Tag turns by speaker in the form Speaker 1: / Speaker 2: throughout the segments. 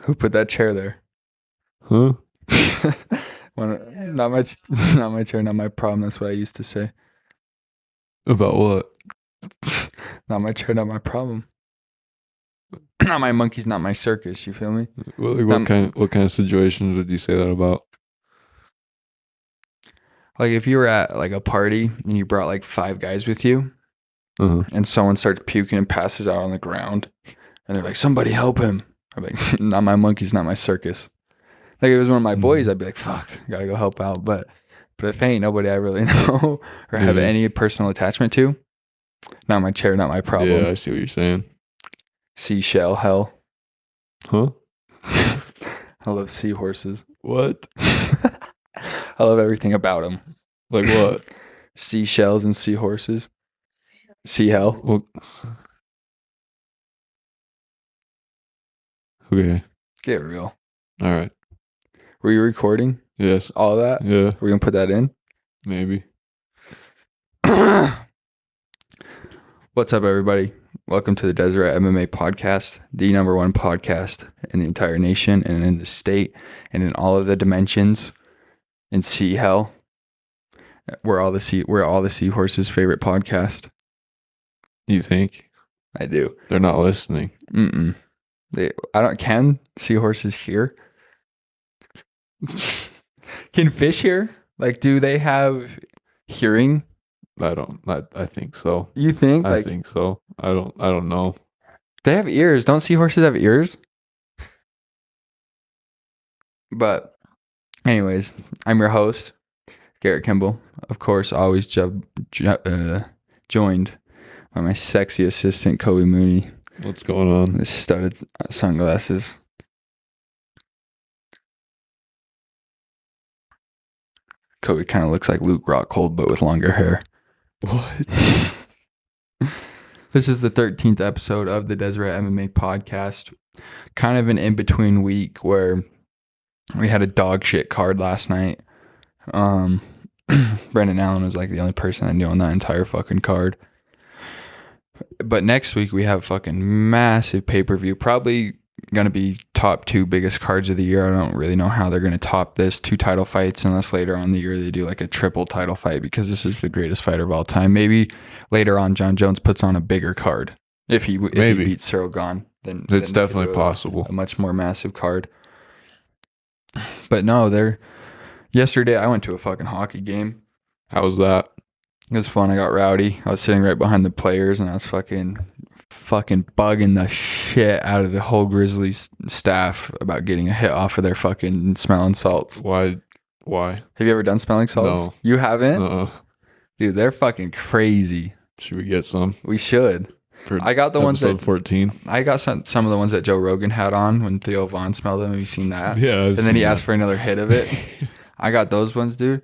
Speaker 1: Who put that chair there?
Speaker 2: Huh?
Speaker 1: Not my chair, not my problem. That's what I used to say.
Speaker 2: About what?
Speaker 1: Not my chair, not my problem. Not my monkeys, not my circus. You feel me?
Speaker 2: What kind of situations would you say that about?
Speaker 1: Like if you were at like a party and you brought like 5 guys with you,
Speaker 2: Uh-huh.
Speaker 1: and someone starts puking and passes out on the ground, and they're like, "Somebody help him!" I'm like, "Not my monkeys, not my circus." Like if it was one of my boys, I'd be like, "Fuck, gotta go help out." But if it ain't nobody I really know or have any personal attachment to, not my chair, not my problem.
Speaker 2: Yeah, I see what you're saying.
Speaker 1: Seashell hell.
Speaker 2: Huh?
Speaker 1: I love seahorses.
Speaker 2: What?
Speaker 1: I love everything about them.
Speaker 2: Like what?
Speaker 1: Seashells and seahorses. Sea hell.
Speaker 2: Well, okay.
Speaker 1: Get real.
Speaker 2: All right.
Speaker 1: Were you recording
Speaker 2: Yes.
Speaker 1: all of that?
Speaker 2: Yeah.
Speaker 1: We're going to put that in?
Speaker 2: Maybe.
Speaker 1: What's up, everybody? Welcome to the Deseret MMA podcast, the number 1 podcast in the entire nation and in the state and in all of the dimensions in sea hell. We're all the seahorses' favorite podcast.
Speaker 2: You think?
Speaker 1: I do.
Speaker 2: They're not listening.
Speaker 1: Can seahorses hear? Can fish hear? Like, do they have hearing?
Speaker 2: I think so.
Speaker 1: You think?
Speaker 2: I think so. I don't know.
Speaker 1: They have ears. Don't seahorses have ears? But anyways, I'm your host, Garrett Kimball. Of course, always joined by my sexy assistant, Kobe Mooney.
Speaker 2: What's going on?
Speaker 1: The studded sunglasses. Kobe kind of looks like Luke Rockhold, but with longer hair.
Speaker 2: What?
Speaker 1: This is the 13th episode of the Deseret MMA podcast. Kind of an in-between week where we had a dog shit card last night. Brendan Allen was like the only person I knew on that entire fucking card. But next week we have a fucking massive pay-per-view. Probably going to be top 2 biggest cards of the year. I don't really know how they're going to top this. 2 title fights, unless later on in the year they do like a triple title fight, because this is the greatest fighter of all time. Maybe later on John Jones puts on a bigger card. If he beats Cyril Gane, then
Speaker 2: it's definitely possible.
Speaker 1: A much more massive card. But no, yesterday I went to a fucking hockey game.
Speaker 2: How was that?
Speaker 1: It was fun. I got rowdy. I was sitting right behind the players, and I was fucking bugging the shit out of the whole Grizzlies staff about getting a hit off of their fucking smelling salts.
Speaker 2: Why?
Speaker 1: Have you ever done smelling salts?
Speaker 2: No.
Speaker 1: You haven't? Dude, they're fucking crazy.
Speaker 2: Should we get some?
Speaker 1: We should. I got the ones that
Speaker 2: 14.
Speaker 1: I got some of the ones that Joe Rogan had on when Theo Vaughn smelled them. Have you seen that?
Speaker 2: Yeah.
Speaker 1: And then he asked for another hit of it. I got those ones, dude.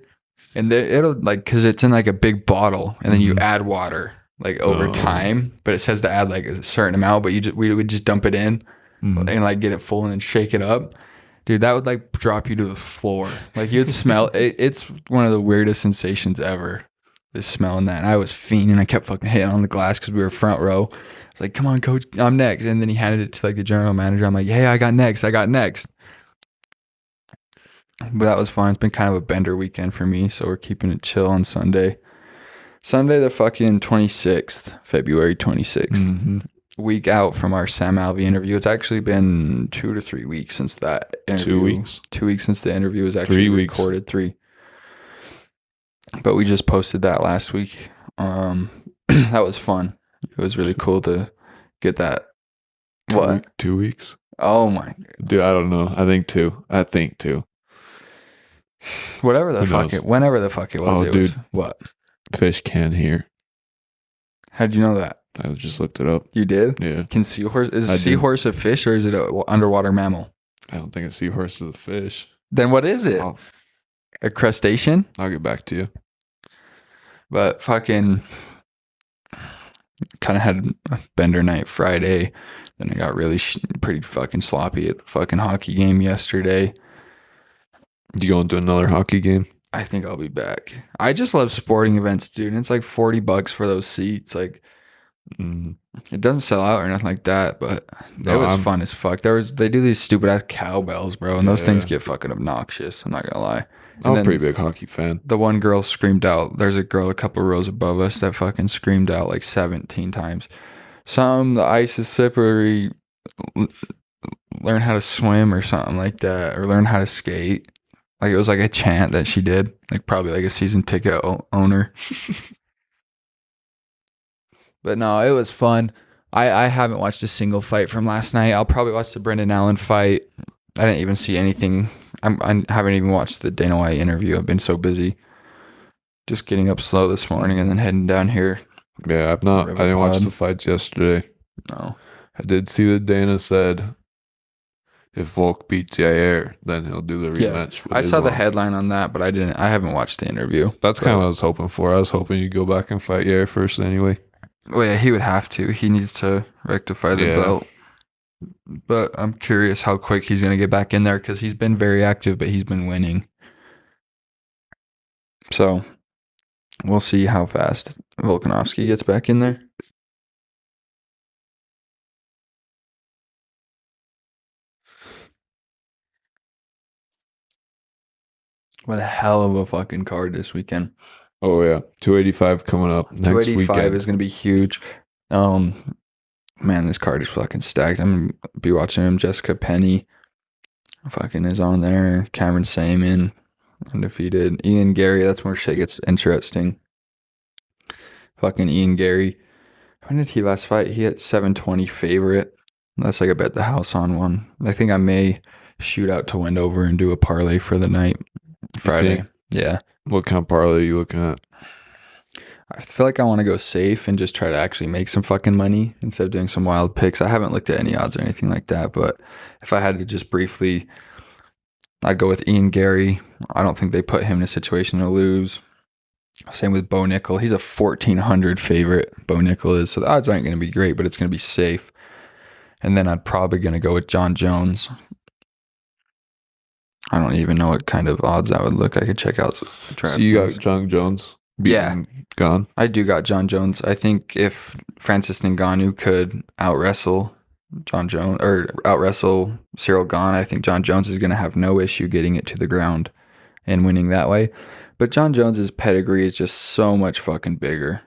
Speaker 1: And it'll like, cause it's in like a big bottle, and then you add water like over time, but it says to add like a certain amount, but we would just dump it in and like get it full and then shake it up. Dude, that would like drop you to the floor. Like you'd smell it. It's one of the weirdest sensations ever, is smelling that. And I was fiending. I kept fucking hitting on the glass because we were front row. I was like, come on, coach, I'm next. And then he handed it to like the general manager. I'm like, hey, I got next. But that was fun. It's been kind of a bender weekend for me, so we're keeping it chill on Sunday. Sunday the fucking 26th, February 26th. Week out from our Sam Alvey interview. It's actually been 2 to 3 weeks since that interview.
Speaker 2: 2 weeks.
Speaker 1: 2 weeks since the interview was actually recorded. 3. But we just posted that last week. That was fun. It was really cool to get that.
Speaker 2: 2 weeks?
Speaker 1: Oh my God.
Speaker 2: Dude, I don't know. I think 2.
Speaker 1: Whatever the fuck it. Whenever the fuck it was.
Speaker 2: Oh,
Speaker 1: it
Speaker 2: dude.
Speaker 1: was what?
Speaker 2: Fish can hear.
Speaker 1: How'd you know that?
Speaker 2: I just looked it up.
Speaker 1: You did?
Speaker 2: Yeah.
Speaker 1: Can seahorse? Is a seahorse a fish, or is it an underwater mammal?
Speaker 2: I don't think a seahorse is a fish.
Speaker 1: Then what is it? A crustacean?
Speaker 2: I'll get back to you.
Speaker 1: But fucking kind of had a bender night Friday. Then I got really pretty fucking sloppy at the fucking hockey game yesterday.
Speaker 2: You going to another hockey game?
Speaker 1: I think I'll be back. I just love sporting events, dude. And it's like $40 for those seats. Like,
Speaker 2: Mm.
Speaker 1: It doesn't sell out or nothing like that, but it
Speaker 2: No,
Speaker 1: was fun as fuck. They do these stupid ass cowbells, bro, and those things
Speaker 2: yeah.
Speaker 1: get fucking obnoxious. I'm not gonna lie.
Speaker 2: I'm
Speaker 1: And
Speaker 2: a pretty
Speaker 1: then
Speaker 2: big hockey fan.
Speaker 1: the one girl screamed out. There's a girl a couple rows above us that fucking screamed out like 17 times. The ice is slippery. l- Learn how to swim or something like that, or learn how to skate. Like it was like a chant that she did, like probably like a season ticket owner. But no, it was fun. I haven't watched a single fight from last night. I'll probably watch the Brendan Allen fight. I didn't even see anything. I haven't even watched the Dana White interview. I've been so busy. Just getting up slow this morning and then heading down here.
Speaker 2: Yeah, I didn't watch
Speaker 1: Riverpod.
Speaker 2: the fights yesterday.
Speaker 1: No.
Speaker 2: I did see that Dana said if Volk beats Yair, then he'll do the
Speaker 1: Yeah.
Speaker 2: rematch with
Speaker 1: I saw the
Speaker 2: Islam.
Speaker 1: headline on that, but I haven't watched the interview.
Speaker 2: That's
Speaker 1: But-
Speaker 2: kind of what I was hoping for. I was hoping you'd go back and fight Yair first anyway.
Speaker 1: Well, yeah, he would have to. He needs to rectify the
Speaker 2: Yeah.
Speaker 1: belt. But I'm curious how quick he's going to get back in there because he's been very active, but he's been winning. So we'll see how fast Volkanovski gets back in there. What a hell of a fucking card this weekend.
Speaker 2: Oh yeah, 285 coming up next
Speaker 1: 285
Speaker 2: weekend.
Speaker 1: is going to be huge. Man, this card is fucking stacked. I'm going to be watching him. Jessica Penny fucking is on there. Cameron Saman, undefeated. Ian Gary, that's where shit gets interesting. Fucking Ian Gary. When did he last fight? He hit 720 favorite. That's like I bet the house on one. I think I may shoot out to Wendover and do a parlay for the night. Friday.
Speaker 2: think?
Speaker 1: Yeah.
Speaker 2: What kind of parlay are you looking at?
Speaker 1: I feel like I want to go safe and just try to actually make some fucking money instead of doing some wild picks. I haven't looked at any odds or anything like that, but if I had to just briefly, I'd go with Ian Gary. I don't think they put him in a situation to lose. Same with Bo Nickel. He's a 1,400 favorite. Bo Nickel is. So the odds aren't going to be great, but it's going to be safe. And then I'd probably going to go with John Jones. I don't even know what kind of odds that would look. I could check out.
Speaker 2: So you got John Jones
Speaker 1: Yeah.
Speaker 2: gone?
Speaker 1: I do got John Jones. I think if Francis Ngannou could out-wrestle John Jones or out-wrestle Cyril Gane, I think John Jones is going to have no issue getting it to the ground and winning that way. But John Jones's pedigree is just so much fucking bigger.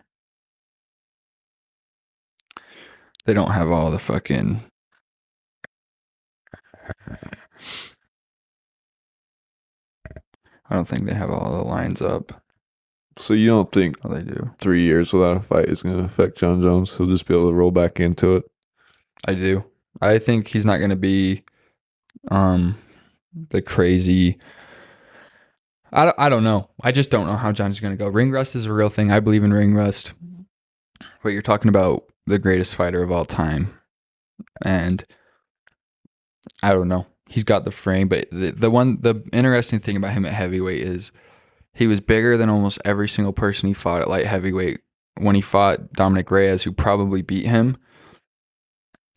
Speaker 1: They don't have all the fucking... I don't think they have all the lines up.
Speaker 2: So you don't think
Speaker 1: Oh, they do.
Speaker 2: 3 years without a fight is going to affect John Jones? He'll just be able to roll back into it.
Speaker 1: I do. I think he's not going to be the crazy... I don't know. I just don't know how John's going to go. Ring rust is a real thing. I believe in ring rust. But you're talking about the greatest fighter of all time. And I don't know. He's got the frame. But the interesting thing about him at heavyweight is he was bigger than almost every single person he fought at light heavyweight. When he fought Dominic Reyes, who probably beat him,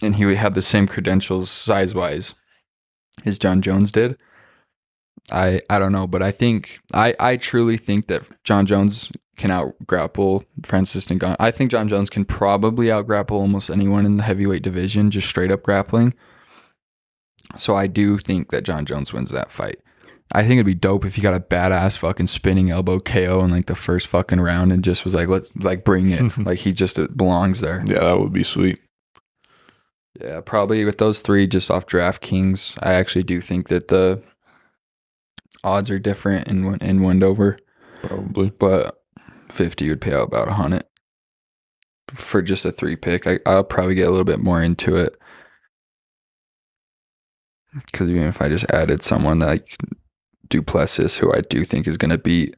Speaker 1: and he had the same credentials size-wise as John Jones did. I don't know, but I truly think that John Jones can out-grapple Francis Ngannou. I think John Jones can probably out-grapple almost anyone in the heavyweight division, just straight-up grappling. So I do think that John Jones wins that fight. I think it'd be dope if he got a badass fucking spinning elbow KO in like the first fucking round and just was like, let's like bring it. Like he just belongs there.
Speaker 2: Yeah, that would be sweet.
Speaker 1: Yeah, probably with those three just off DraftKings. I actually do think that the odds are different in Wendover,
Speaker 2: Probably.
Speaker 1: but 50 would pay out about 100 for just a 3-pick. I'll probably get a little bit more into it because even if I just added someone like Duplessis, who I do think is going to beat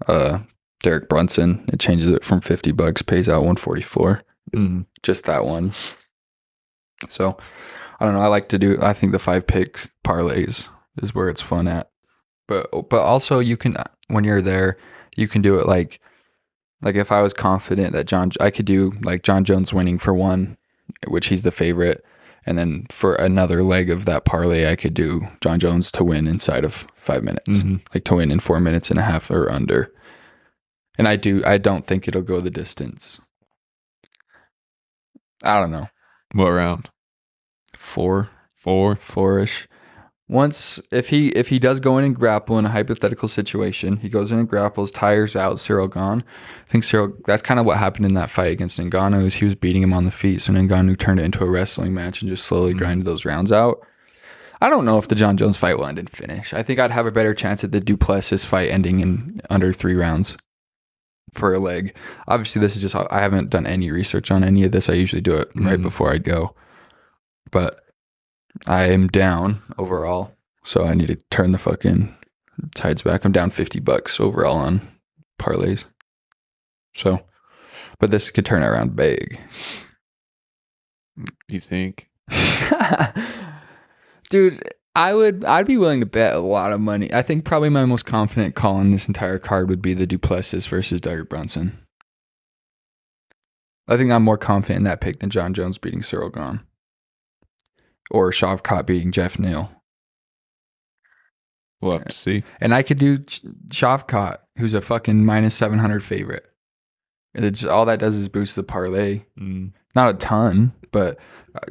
Speaker 1: Derek Brunson, it changes it from $50, pays out 144. Just that one. So I don't know. I think the 5-pick parlays is where it's fun at. But also you can, when you're there, you can do it like if I was confident that I could do like John Jones winning for one, which he's the favorite. And then for another leg of that parlay, I could do John Jones to win inside of 5 minutes, like to win in 4 minutes and a half or under. And I don't think it'll go the distance. I don't know.
Speaker 2: What round?
Speaker 1: 4,
Speaker 2: 4?
Speaker 1: 4-ish. Once, if he does go in and grapple in a hypothetical situation, he goes in and grapples, tires out, Cyril gone. I think Cyril, that's kind of what happened in that fight against Ngannou, is he was beating him on the feet, so Ngannou turned it into a wrestling match and just slowly grinded those rounds out. I don't know if the John Jones fight will end in finish. I think I'd have a better chance at the Duplessis fight ending in under 3 rounds for a leg. Obviously, this is just, I haven't done any research on any of this. I usually do it right before I go. But I am down overall, so I need to turn the fucking tides back. I'm down $50 overall on parlays. So, but this could turn around big.
Speaker 2: You think?
Speaker 1: Dude, I'd be willing to bet a lot of money. I think probably my most confident call on this entire card would be the Duplessis versus Derek Brunson. I think I'm more confident in that pick than John Jones beating Cyril Gane. Or Shavkat beating Jeff Neal.
Speaker 2: We'll have to see.
Speaker 1: And I could do Shavkat, who's a fucking minus 700 favorite. It's all that does is boost the parlay. Not a ton, but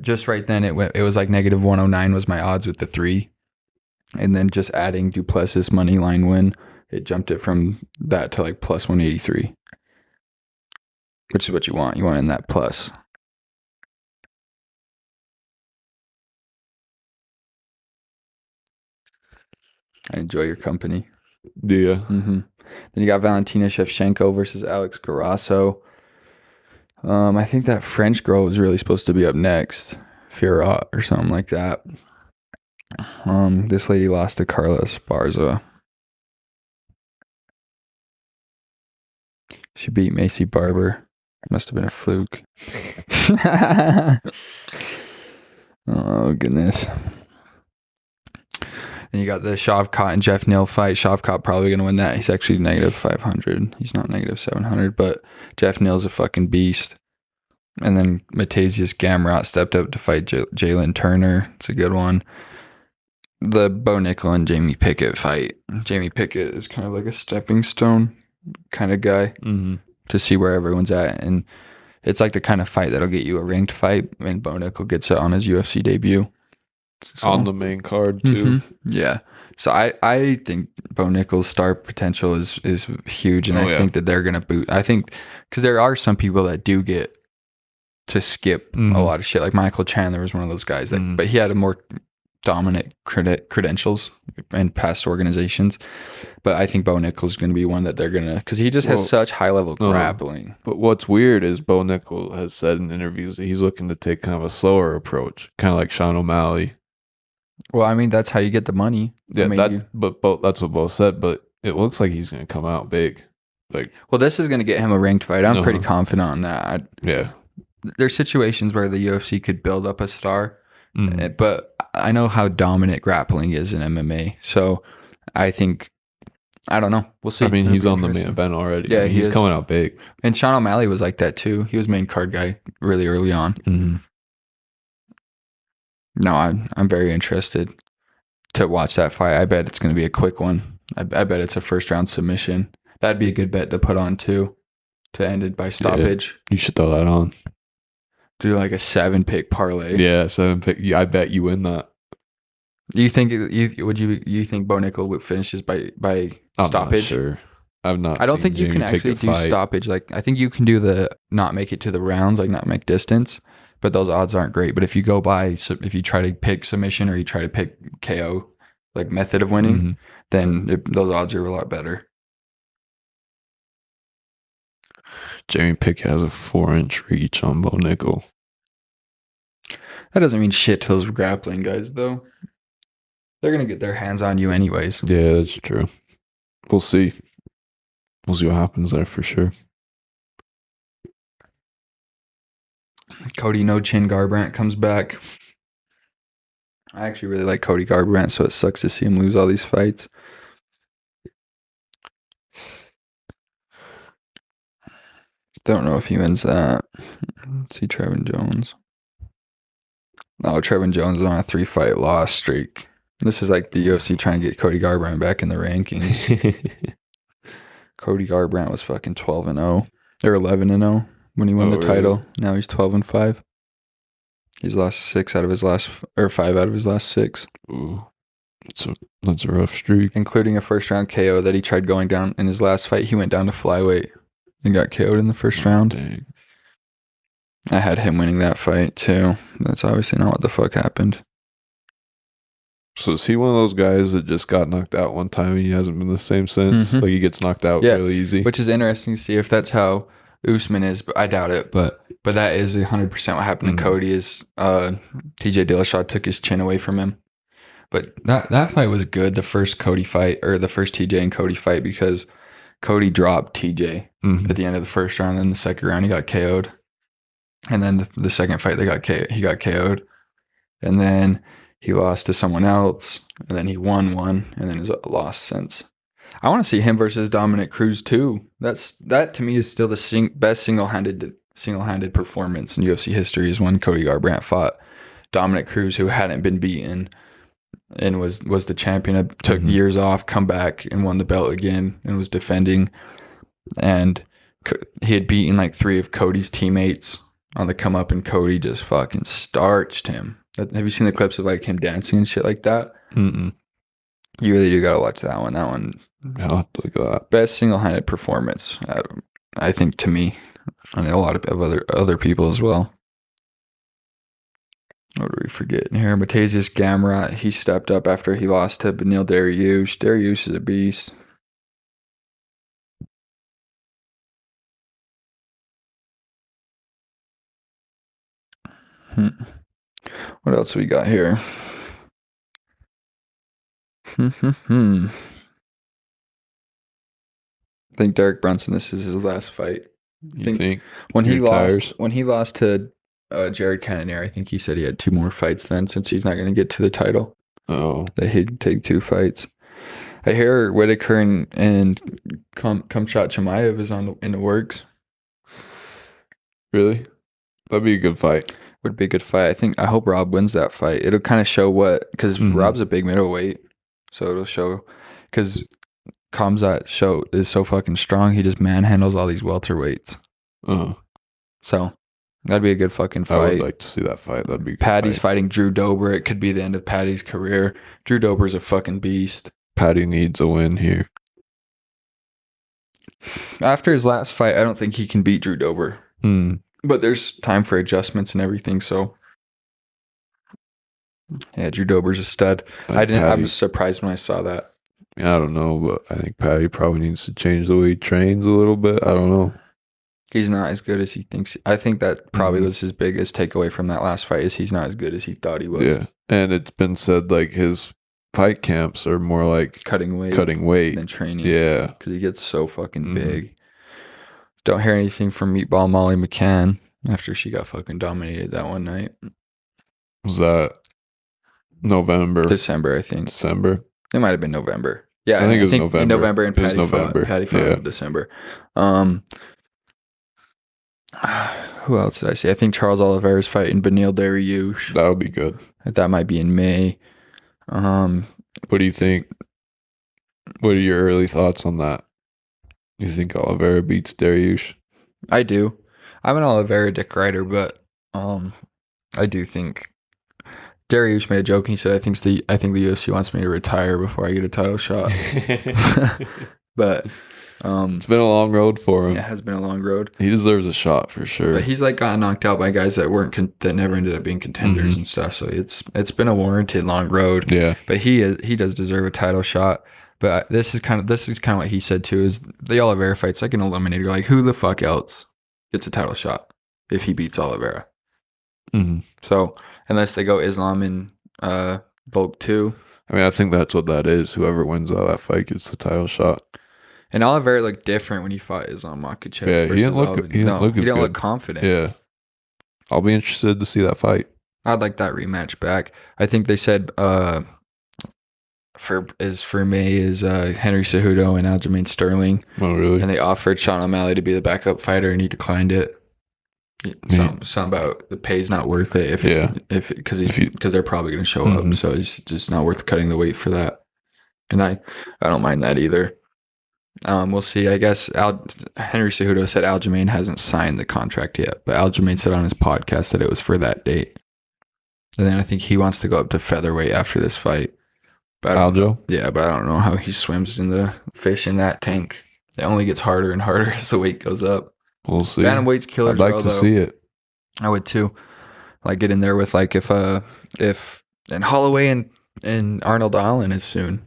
Speaker 1: just right then it was like negative 109 was my odds with the 3. And then just adding Duplessis money line win, it jumped it from that to like plus 183. Which is what you want. You want in that plus. I enjoy your company.
Speaker 2: Do you?
Speaker 1: Then you got Valentina Shevchenko versus Alex Carasso. I think that French girl was really supposed to be up next. Fiorot or something like that. This lady lost to Carla Esparza. She beat Macy Barber. Must have been a fluke. Oh, goodness. And you got the Shavkat and Jeff Neal fight. Shavkat probably going to win that. He's actually negative 500. He's not negative 700, but Jeff Neal's a fucking beast. And then Matasius Gamrot stepped up to fight Jalen Turner. It's a good one. The Bo Nickel and Jamie Pickett fight. Jamie Pickett is kind of like a stepping stone kind of guy to see where everyone's at. And it's like the kind of fight that'll get you a ranked fight. And Bo Nickel gets it on his UFC debut. So,
Speaker 2: on the main card too.
Speaker 1: Yeah. So I think Bo Nickel's star potential is huge, and I think that they're gonna boot. I think because there are some people that do get to skip a lot of shit. Like Michael Chandler was one of those guys that, but he had a more dominant credentials in past organizations. But I think Bo Nickel's going to be one that they're gonna, because he just has such high level grappling.
Speaker 2: But what's weird is Bo Nickel has said in interviews that he's looking to take kind of a slower approach, kind of like Sean O'Malley.
Speaker 1: Well, I mean, that's how you get the money.
Speaker 2: Yeah,
Speaker 1: I mean,
Speaker 2: that's what Bo said. But it looks like he's going to come out big. Like,
Speaker 1: well, this is going to get him a ranked fight. I'm pretty confident on that. There's situations where the UFC could build up a star, but I know how dominant grappling is in MMA. So I think, I don't know. We'll see.
Speaker 2: I mean, he's on the main event already. Yeah, he's coming out big.
Speaker 1: And Sean O'Malley was like that too. He was main card guy really early on. No, I'm very interested to watch that fight. I bet it's going to be a quick one. I bet it's a first round submission. That'd be a good bet to put on too, to end it by stoppage.
Speaker 2: Yeah, you should throw that on.
Speaker 1: Do like a 7-pick parlay.
Speaker 2: Yeah, 7-pick. I bet you win that.
Speaker 1: You think you think Bo Nickel finishes by
Speaker 2: I'm
Speaker 1: stoppage?
Speaker 2: Not sure. I've not.
Speaker 1: I don't think you can actually do stoppage. Like I think you can do the not make it to the rounds, like not make distance. But those odds aren't great. But if you go by, if you try to pick submission or you try to pick KO, like method of winning, then those odds are a lot better.
Speaker 2: Jamie Pickett has a 4-inch reach on Bo Nickel.
Speaker 1: That doesn't mean shit to those grappling guys, though. They're going to get their hands on you anyways.
Speaker 2: Yeah, that's true. We'll see. We'll see what happens there for sure.
Speaker 1: Cody No Chin Garbrandt comes back. I actually really like Cody Garbrandt, so it sucks to see him lose all these fights. Don't know if he wins that. Let's see Trevin Jones. Oh, Trevin Jones is on a 3-fight loss streak. This is like the UFC trying to get Cody Garbrandt back in the rankings. Cody Garbrandt was fucking 12-0 or 11-0 when he won the title. Now he's 12-5. He's lost 5 out of his last 6.
Speaker 2: Ooh, that's a rough streak.
Speaker 1: Including a first round KO that he tried going down in his last fight. He went down to flyweight and got KO'd in the first round.
Speaker 2: Dang.
Speaker 1: I had him winning that fight too. That's obviously not what the fuck happened.
Speaker 2: So is he one of those guys that just got knocked out one time and he hasn't been the same since?
Speaker 1: Mhm.
Speaker 2: Like he gets knocked out
Speaker 1: Yeah,
Speaker 2: really easy.
Speaker 1: which is interesting to see if that's how Usman is, but I doubt it. But that is 100% what happened to Cody. Is TJ Dillashaw took his chin away from him. But that fight was good. The first Cody fight, or the first TJ and Cody fight, because Cody dropped TJ at the end of the first round. Then the second round he got KO'd, and then the second fight he got KO'd, and then he lost to someone else, and then he won one, and then has lost since. I want to see him versus Dominic Cruz too. That to me is still the best single-handed performance in UFC history, is when Cody Garbrandt fought Dominic Cruz, who hadn't been beaten and was the champion. Took years off, come back and won the belt again, and was defending. And he had beaten like 3 of Cody's teammates on the come up, and Cody just fucking starched him. Have you seen the clips of like him dancing and shit like that?
Speaker 2: Mm-mm.
Speaker 1: You really do gotta watch that one. That one,
Speaker 2: I'll have to look at that.
Speaker 1: best single-handed performance, I think, to me, and a lot of other people as well. What are we forgetting here? Mateusz Gamrot, he stepped up after he lost to Beneil Dariush. Dariush is a beast. What else we got here? I think Derek Brunson, this is his last fight.
Speaker 2: You think
Speaker 1: when he lost to Jared Cannonier, I think he said he had 2 more fights then, since he's not going to get to the title.
Speaker 2: Oh,
Speaker 1: That he'd take 2 fights. I hear Whitaker and Khamzat Chimaev is in the works.
Speaker 2: really? That'd be a good fight.
Speaker 1: Would be a good fight. I hope Rob wins that fight. It'll kind of show because Rob's a big middleweight, so it'll show, because Khamzat is so fucking strong. He just manhandles all these welterweights. So that'd be a good fucking fight.
Speaker 2: I would like to see that fight. That'd be a good
Speaker 1: Paddy's
Speaker 2: fight.
Speaker 1: fighting Drew Dober. It could be the end of Paddy's career. Drew Dober's a fucking beast.
Speaker 2: Paddy needs a win here.
Speaker 1: After his last fight, I don't think he can beat Drew Dober. But there's time for adjustments and everything, so yeah, Drew Dober's a stud. I was surprised when I saw that.
Speaker 2: I don't know, but I think Paddy probably needs to change the way he trains a little bit. I don't know.
Speaker 1: He's not as good as he thinks. I think that probably was his biggest takeaway from that last fight, is he's not as good as he thought he was.
Speaker 2: Yeah, and it's been said like his fight camps are more like
Speaker 1: cutting weight
Speaker 2: than
Speaker 1: training.
Speaker 2: Yeah,
Speaker 1: because he gets so fucking big. Don't hear anything from Meatball Molly McCann after she got fucking dominated that one night.
Speaker 2: Was that
Speaker 1: December, I think.
Speaker 2: December?
Speaker 1: It might have been November. Yeah,
Speaker 2: I think it was November.
Speaker 1: In November, and Paddy fought
Speaker 2: yeah.
Speaker 1: in December. Who else did I see? I think Charles Oliveira's fighting Beneil Dariush.
Speaker 2: That would be good.
Speaker 1: That might be in May.
Speaker 2: What do you think? What are your early thoughts on that? You think Oliveira beats Dariush?
Speaker 1: I do. I'm an Oliveira dick rider, but I do think Dariush made a joke and he said, I think the UFC wants me to retire before I get a title shot. But
Speaker 2: it's been a long road for him.
Speaker 1: It has been a long road.
Speaker 2: He deserves a shot for sure.
Speaker 1: But he's like gotten knocked out by guys that that never ended up being contenders and stuff. So it's been a warranted long road.
Speaker 2: Yeah.
Speaker 1: But he does deserve a title shot. But this is kind of what he said too, is the Oliveira fight's like an eliminator. Like, who the fuck else gets a title shot if he beats Oliveira? So unless they go Islam and Volk 2.
Speaker 2: I mean, I think that's what that is. Whoever wins out of that fight gets the title shot.
Speaker 1: And Oliveira looked different when he fought Islam Makhachev.
Speaker 2: Yeah, he didn't look
Speaker 1: confident.
Speaker 2: Yeah. I'll be interested to see that fight.
Speaker 1: I'd like that rematch back. I think they said for May is Henry Cejudo and Aljamain Sterling.
Speaker 2: Oh, really?
Speaker 1: And they offered Sean O'Malley to be the backup fighter, and he declined it. Something about the pay's not worth it because they're probably going to show up, so it's just not worth cutting the weight for that. And I don't mind that either. We'll see. I guess Henry Cejudo said Aljamain hasn't signed the contract yet, but Aljamain said on his podcast that it was for that date. And then I think he wants to go up to featherweight after this fight. But
Speaker 2: Aljo?
Speaker 1: yeah, but I don't know how he swims in the fish in that tank. It only gets harder and harder as the weight goes up.
Speaker 2: We'll see.
Speaker 1: Bantamweight's killer.
Speaker 2: I'd like to see it.
Speaker 1: I would too. Like get in there with like if and Holloway and Arnold Allen is soon.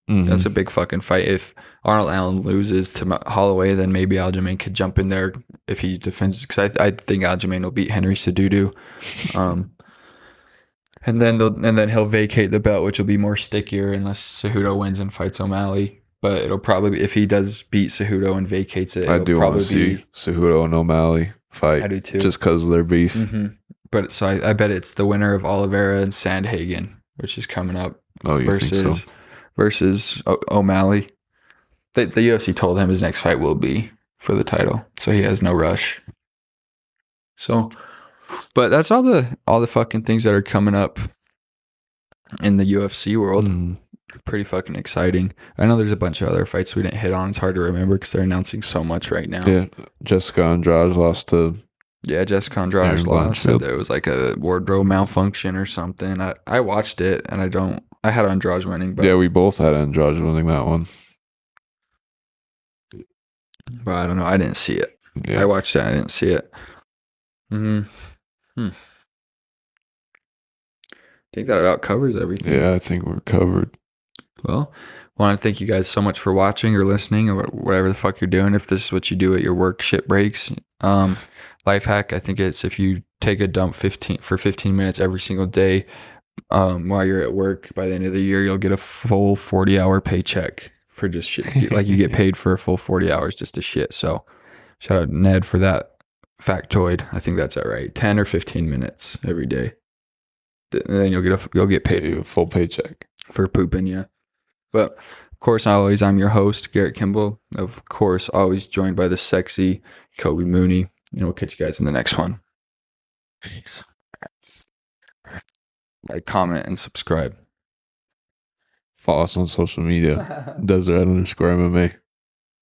Speaker 2: Mm-hmm.
Speaker 1: That's a big fucking fight. If Arnold Allen loses to Holloway, then maybe Aljamain could jump in there if he defends. Because I think Aljamain will beat Henry Cejudo. And then he'll vacate the belt, which will be more stickier unless Cejudo wins and fights O'Malley. But it'll probably be, if he does beat Cejudo and vacates it,
Speaker 2: I do want to see Cejudo and O'Malley fight.
Speaker 1: I do too.
Speaker 2: Just because of their beef.
Speaker 1: Mm-hmm. But so I bet it's the winner of Oliveira and Sandhagen, which is coming up.
Speaker 2: Oh, you think so?
Speaker 1: Versus O'Malley. The UFC told him his next fight will be for the title, so he has no rush. So, but that's all the fucking things that are coming up in the UFC world. Pretty fucking exciting. I know there's a bunch of other fights we didn't hit on. It's hard to remember because they're announcing so much right now.
Speaker 2: Yeah, Jessica Andrade lost to.
Speaker 1: Yeah, Jessica Andrade lost. Said there was like a wardrobe malfunction or something. I watched it and I had Andrade winning. But
Speaker 2: yeah, we both had Andrade winning that one.
Speaker 1: But I don't know. I didn't see it.
Speaker 2: Yeah.
Speaker 1: I watched it. I didn't see it. I think that about covers everything.
Speaker 2: Yeah, I think we're covered.
Speaker 1: Well, I want to thank you guys so much for watching or listening or whatever the fuck you're doing. If this is what you do at your work shit breaks. Life hack, I think it's if you take a dump 15 minutes every single day while you're at work, by the end of the year, you'll get a full 40-hour paycheck for just shit. Like you get paid for a full 40 hours just to shit. So shout out Ned for that factoid. I think that's all right. 10 or 15 minutes every day. And then you'll get paid
Speaker 2: a full paycheck
Speaker 1: for pooping, yeah. But of course, I'm your host, Garrett Kimball. Of course, always joined by the sexy Kobe Mooney. And we'll catch you guys in the next one. Peace. Like, comment, and subscribe.
Speaker 2: Follow us on social media. Deseret_MMA.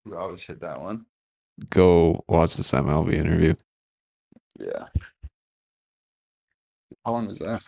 Speaker 1: We always hit that one.
Speaker 2: Go watch the Sam Alvey interview.
Speaker 1: Yeah. How long was that?